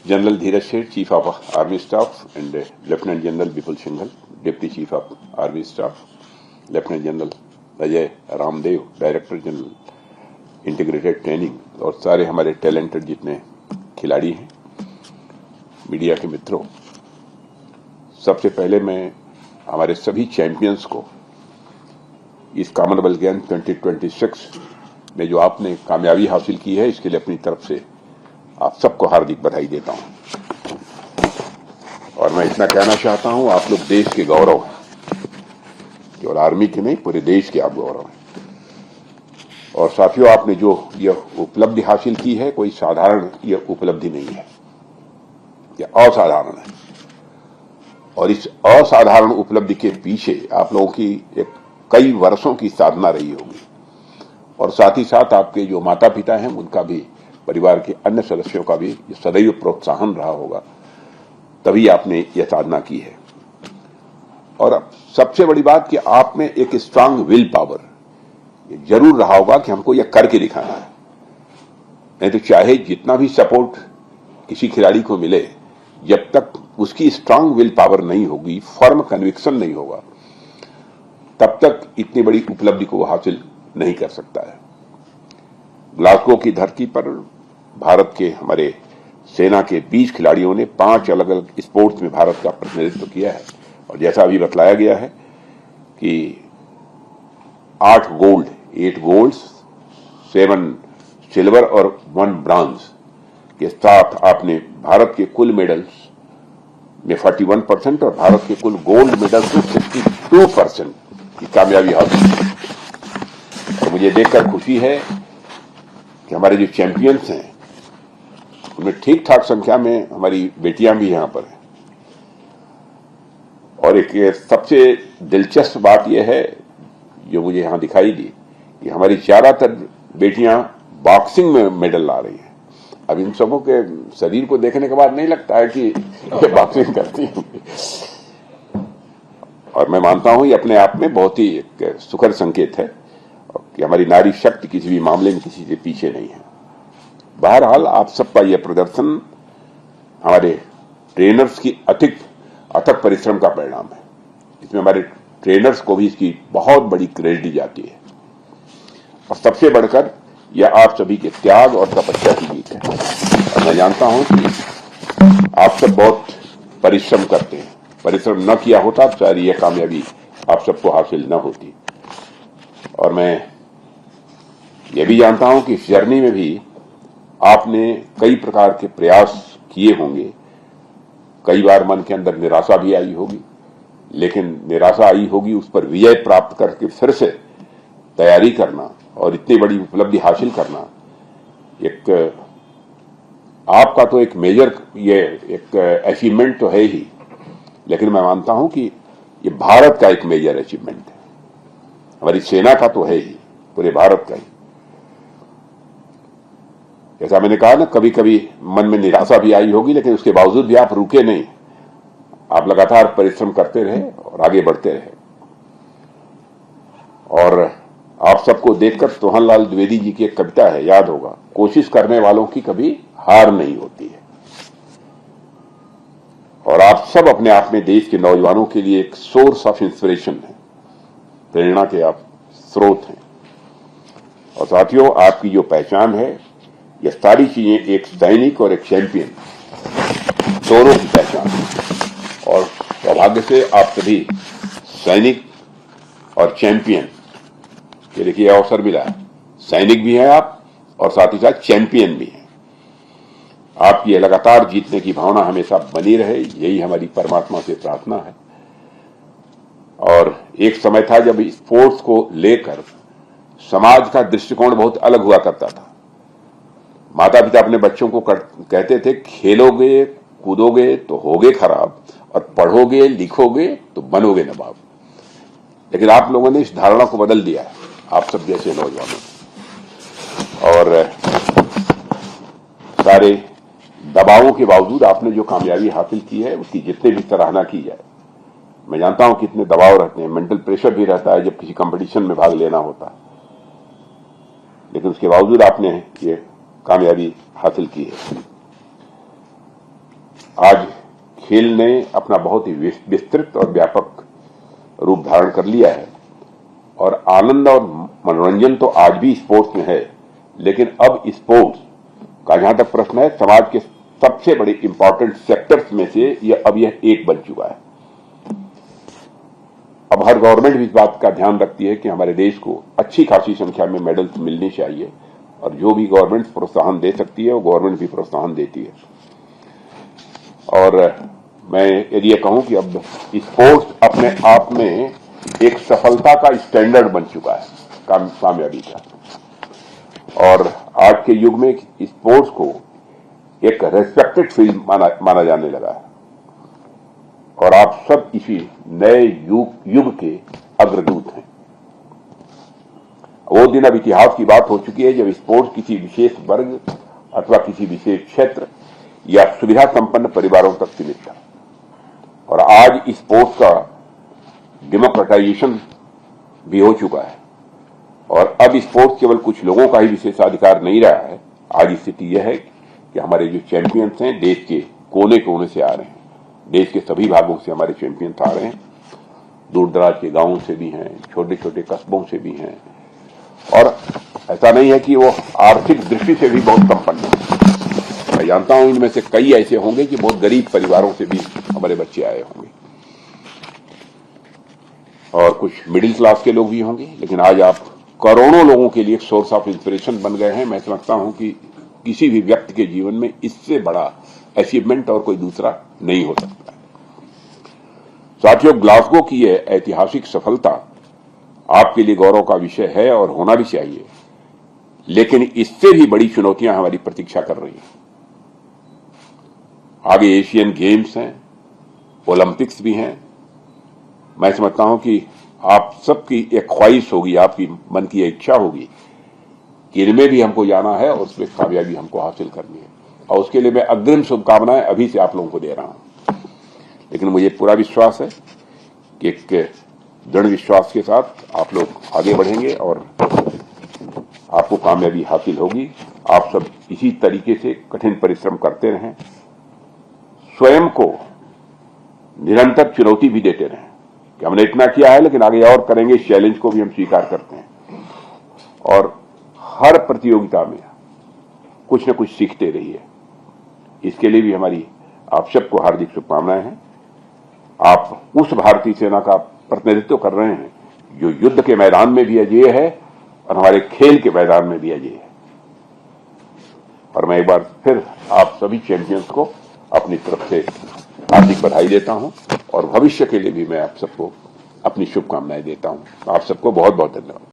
General Dheeraj Sheth, Chief of Army Staff, and Lieutenant General Vipul Singhal, Deputy Chief of Army Staff, Lieutenant General Ajay Ramdev, Director General integrated training, और सारे हमारे talented जितने खिलाड़ी हैं, media के मित्रों, सबसे पहले मैं हमारे सभी चैंपियंस को इस कॉमनवेल्थ गेम 2026 में जो आपने कामयाबी हासिल की है, इसके लिए अपनी तरफ से आप सबको हार्दिक बधाई देता हूं। और मैं इतना कहना चाहता हूं, आप लोग देश के गौरव हैं, केवल आर्मी के नहीं, पूरे देश के आप गौरव हैं। और साथियों, आपने जो यह उपलब्धि हासिल की है, कोई साधारण यह उपलब्धि नहीं है, यह असाधारण है। और इस असाधारण उपलब्धि के पीछे आप लोगों की एक कई वर्षों की साधना रही होगी, और साथ ही साथ आपके जो माता पिता हैं उनका भी, परिवार के अन्य सदस्यों का भी सदैव प्रोत्साहन रहा होगा, तभी आपने यह साधना की है। और सबसे बड़ी बात कि आप में एक स्ट्रांग विल पावर जरूर रहा होगा कि हमको यह करके दिखाना है। नहीं तो चाहे जितना भी सपोर्ट किसी खिलाड़ी को मिले, जब तक उसकी स्ट्रांग विल पावर नहीं होगी, फर्म कन्विक्शन नहीं होगा, तब तक इतनी बड़ी उपलब्धि को हासिल नहीं कर सकता है। ग्लासगो की धरती पर भारत के हमारे सेना के 20 खिलाड़ियों ने 5 अलग अलग स्पोर्ट्स में भारत का प्रतिनिधित्व किया है। और जैसा अभी बतलाया गया है कि 8 गोल्ड, 7 सिल्वर और 1 ब्रॉन्ज के साथ आपने भारत के कुल मेडल्स में 41% और भारत के कुल गोल्ड मेडल्स में 62% की कामयाबी हासिल की। और मुझे देखकर खुशी है कि हमारे जो चैंपियंस हैं उनमें ठीक ठाक संख्या में हमारी बेटियां भी यहां पर हैं। और एक सबसे दिलचस्प बात यह है जो मुझे यहां दिखाई दी कि हमारी ज्यादातर बेटियां बॉक्सिंग में मेडल ला रही हैं। अब इन सबों के शरीर को देखने के बाद नहीं लगता है कि ये बॉक्सिंग करती हैं, और मैं मानता हूं ये अपने आप में बहुत ही एक सुखद संकेत है कि हमारी नारी शक्ति किसी भी मामले में किसी से पीछे नहीं है। बहरहाल आप सबका यह प्रदर्शन हमारे ट्रेनर्स की अथक परिश्रम का परिणाम है। इसमें हमारे ट्रेनर्स को भी इसकी बहुत बड़ी क्रेडिट दी जाती है, और सबसे बढ़कर यह आप सभी के त्याग और तपस्या की जीत है। और मैं जानता हूं कि आप सब बहुत परिश्रम करते हैं, परिश्रम न किया होता तो सारी यह कामयाबी आप सबको हासिल न होती। और मैं यह भी जानता हूं कि इस जर्नी में भी आपने कई प्रकार के प्रयास किए होंगे, कई बार मन के अंदर निराशा भी आई होगी, लेकिन निराशा आई होगी, उस पर विजय प्राप्त करके फिर से तैयारी करना और इतनी बड़ी उपलब्धि हासिल करना, एक आपका तो एक मेजर ये एक अचीवमेंट तो है ही, लेकिन मैं मानता हूं कि ये भारत का एक मेजर अचीवमेंट है। हमारी सेना का तो है ही, पूरे भारत का ही। जैसा मैंने कहा ना, कभी कभी मन में निराशा भी आई होगी, लेकिन उसके बावजूद भी आप रुके नहीं, आप लगातार परिश्रम करते रहे और आगे बढ़ते रहे। और आप सबको देखकर सोहनलाल द्विवेदी जी की एक कविता है, याद होगा, कोशिश करने वालों की कभी हार नहीं होती है। और आप सब अपने आप में देश के नौजवानों के लिए एक सोर्स ऑफ इंस्पिरेशन है, प्रेरणा के आप स्रोत हैं। और साथियों, आपकी जो पहचान है, ये सारी चीजें एक सैनिक और एक चैंपियन दोनों की पहचान है। और सौभाग्य से आप सभी सैनिक और चैंपियन के लिए अवसर मिला है। सैनिक भी हैं आप और साथ ही साथ चैंपियन भी हैं। आपकी लगातार जीतने की भावना हमेशा बनी रहे, यही हमारी परमात्मा से प्रार्थना है। और एक समय था जब स्पोर्ट्स को लेकर समाज का दृष्टिकोण बहुत अलग हुआ करता था। माता पिता अपने बच्चों को कहते थे, खेलोगे कूदोगे तो होगे खराब, और पढ़ोगे लिखोगे तो बनोगे नवाब। लेकिन आप लोगों ने इस धारणा को बदल दिया है, आप सब जैसे नौजवानों, और सारे दबावों के बावजूद आपने जो कामयाबी हासिल की है, उसकी जितने भी सराहना की जाए। मैं जानता हूं कितने दबाव रहते हैं, मेंटल प्रेशर भी रहता है जब किसी कंपटीशन में भाग लेना होता है, लेकिन उसके बावजूद आपने ये कामयाबी हासिल की है। आज खेल ने अपना बहुत ही विस्तृत और व्यापक रूप धारण कर लिया है और आनंद और मनोरंजन तो आज भी स्पोर्ट्स में है, लेकिन अब स्पोर्ट्स का जहां तक प्रश्न है, समाज के सबसे बड़े इंपॉर्टेंट सेक्टर्स में से अब यह एक बन चुका है। अब हर गवर्नमेंट भी इस बात का ध्यान रखती है कि हमारे देश को अच्छी खासी संख्या में मेडल्स मिलने चाहिए और जो भी गवर्नमेंट प्रोत्साहन दे सकती है वो गवर्नमेंट भी प्रोत्साहन देती है। और मैं यदि ये कहूं कि अब स्पोर्ट्स अपने आप में एक सफलता का स्टैंडर्ड बन चुका है, कामयाबी का, और आज के युग में स्पोर्ट्स को एक रेस्पेक्टेड फील्ड माना जाने लगा है और आप सब इसी नए युग के अग्रदूत हैं। वो दिन अब इतिहास की बात हो चुकी है जब स्पोर्ट्स किसी विशेष वर्ग अथवा किसी विशेष क्षेत्र या सुविधा संपन्न परिवारों तक सीमित था और आज स्पोर्ट्स का डेमोक्रेटाइजेशन भी हो चुका है और अब स्पोर्ट्स केवल कुछ लोगों का ही विशेषाधिकार नहीं रहा है। आज स्थिति यह है कि हमारे जो चैंपियंस हैं देश के कोने कोने से आ रहे हैं, देश के सभी भागों से हमारे चैंपियंस आ रहे हैं, दूर दराज के गांवों से भी हैं, छोटे छोटे कस्बों से भी हैं और ऐसा नहीं है कि वो आर्थिक दृष्टि से भी बहुत संपन्न है। मैं जानता हूं इनमें से कई ऐसे होंगे कि बहुत गरीब परिवारों से भी हमारे बच्चे आए होंगे और कुछ मिडिल क्लास के लोग भी होंगे, लेकिन आज आप करोड़ों लोगों के लिए एक सोर्स ऑफ इंस्पिरेशन बन गए हैं। मैं समझता हूं कि किसी भी व्यक्ति के जीवन में इससे बड़ा अचीवमेंट और कोई दूसरा नहीं हो सकता। साथियों, ग्लासगो की यह ऐतिहासिक सफलता आपके लिए गौरव का विषय है और होना भी चाहिए, लेकिन इससे भी बड़ी चुनौतियां हमारी प्रतीक्षा कर रही हैं। आगे एशियन गेम्स हैं, ओलंपिक्स भी हैं। मैं समझता हूं कि आप सबकी एक ख्वाहिश होगी, आपकी मन की इच्छा होगी कि इनमें भी हमको जाना है और उसमें कामयाबी हमको हासिल करनी है और उसके लिए मैं अग्रिम शुभकामनाएं अभी से आप लोगों को दे रहा हूं। लेकिन मुझे पूरा विश्वास है कि एक दृढ़ विश्वास के साथ आप लोग आगे बढ़ेंगे और आपको कामयाबी हासिल होगी। आप सब इसी तरीके से कठिन परिश्रम करते रहें, स्वयं को निरंतर चुनौती भी देते रहें कि हमने इतना किया है लेकिन आगे और करेंगे। इस चैलेंज को भी हम स्वीकार करते हैं और हर प्रतियोगिता में कुछ न कुछ सीखते रहिए। इसके लिए भी हमारी आप सबको हार्दिक शुभकामनाएं हैं। आप उस भारतीय सेना का प्रतिनिधित्व कर रहे हैं जो युद्ध के मैदान में भी अजेय है और हमारे खेल के मैदान में भी अजेय है। और मैं एक बार फिर आप सभी चैंपियंस को अपनी तरफ से हार्दिक बधाई देता हूं और भविष्य के लिए भी मैं आप सबको अपनी शुभकामनाएं देता हूं। आप सबको बहुत बहुत धन्यवाद।